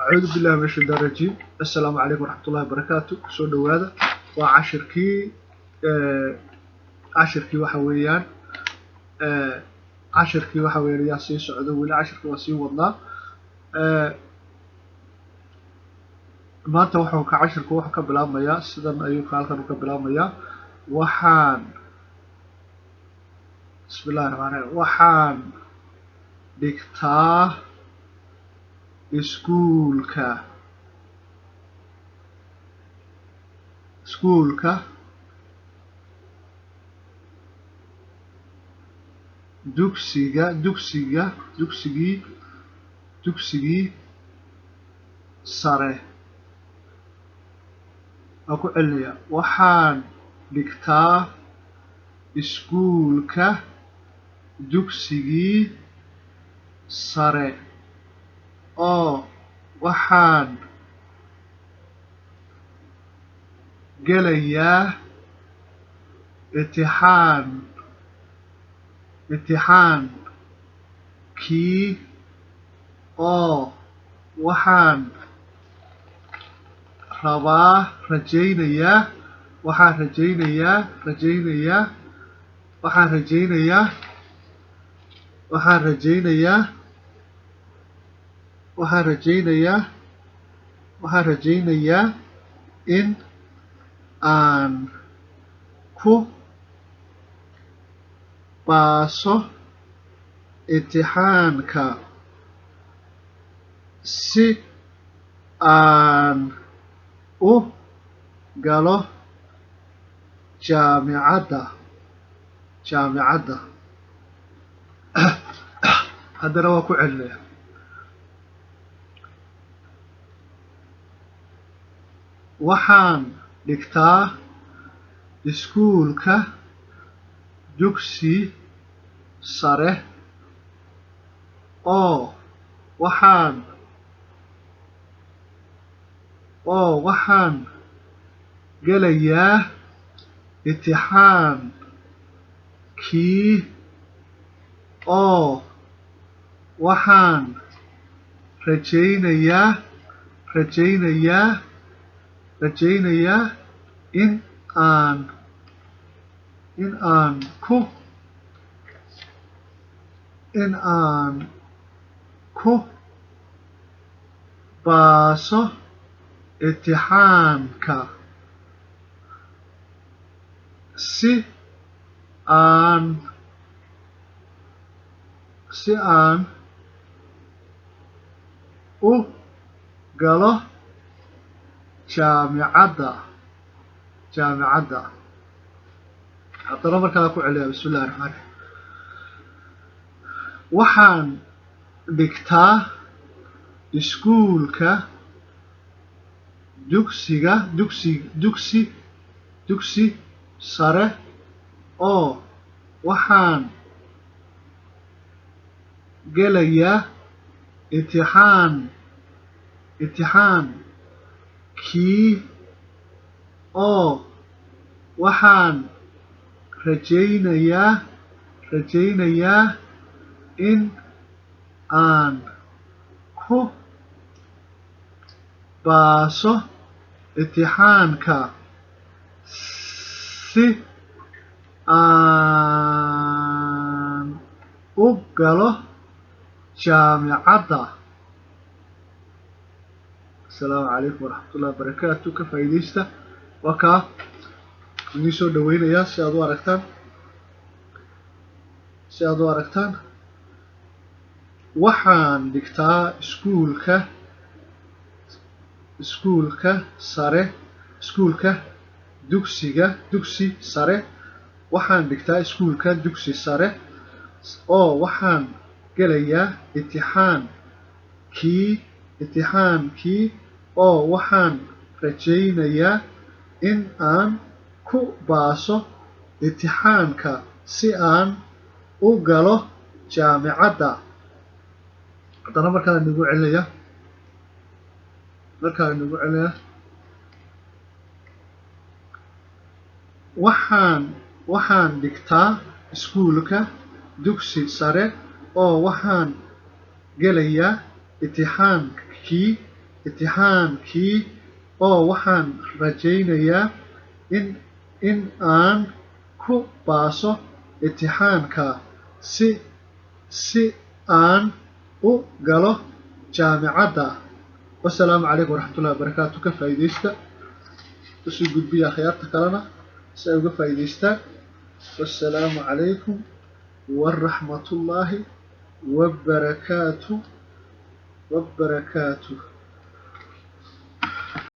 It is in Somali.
أعوذ بالله من الشيطان الرجيم. السلام عليكم ورحمة الله وبركاته. سو دواada waa cashirkii waxa weeyaan yaa sii socdo weli cashirkii waa sii wadnaa. maanta cashirku wuxuu ka bilaabmayaa sidan ayuu halkan ka bilaabmayaa. waxaan dhigtaa iskuulka dugsigii sare. aan ku celinayaa, waxaan dhigtaa iskuulka dugsigii sare oo waxaan gelayaa imtixaankii oo waxaan rajaynayaa in aan ku baaso imtixaanka si aan u galo jaamicadda. haddana waa ku celinaya. waxaan dhigtaa iskuulka dugsi sare oo waxaan gelayaa imtixaankii oo waxaan rajaynayaa in aan ku baaso imtixaanka si aan u galo jaamicadda. haddana markaa ku celiya. bismillahi raxmaan raxiim. waxaan dhigtaa iskuulka dugsi sare oo waxaan gelayaa imtixaankii oo waxaan rajaynayaa in aan ku baaso imtixaanka si aan u galo jaamicadda. asalaamu calaykum waraxmatullahi wabarakaatu. ka faa'iidaysta. waa kaa idin soo dhaweynayaa si aad u aragtaan. waxaan dhigtaa dugsi sare waxaan dhigtaa iskuulka dugsi sare oo waxaan gelayaa imtixaankii oo waxaan rajaynayaa in aan ku baaso imtixaanka si aan u galo jaamicadda. haddana markaa nagu celinaya. waxaan dhigtaa iskuulka dugsi sare oo waxaan gelayaa imtixaankii imtixaankii oo waxaan rajaynayaa in aan ku baaso imtixaanka si aan u galo jaamacadda. Wassalaamu calaykum waraxmatullaahi wabarakaatu. ka faa'iidaysta usoo gudbiya akhyaarta kalena si ay uga faa'iidaystaan. wassalaamu calaykum waraxmatullaahi wabarakaatu.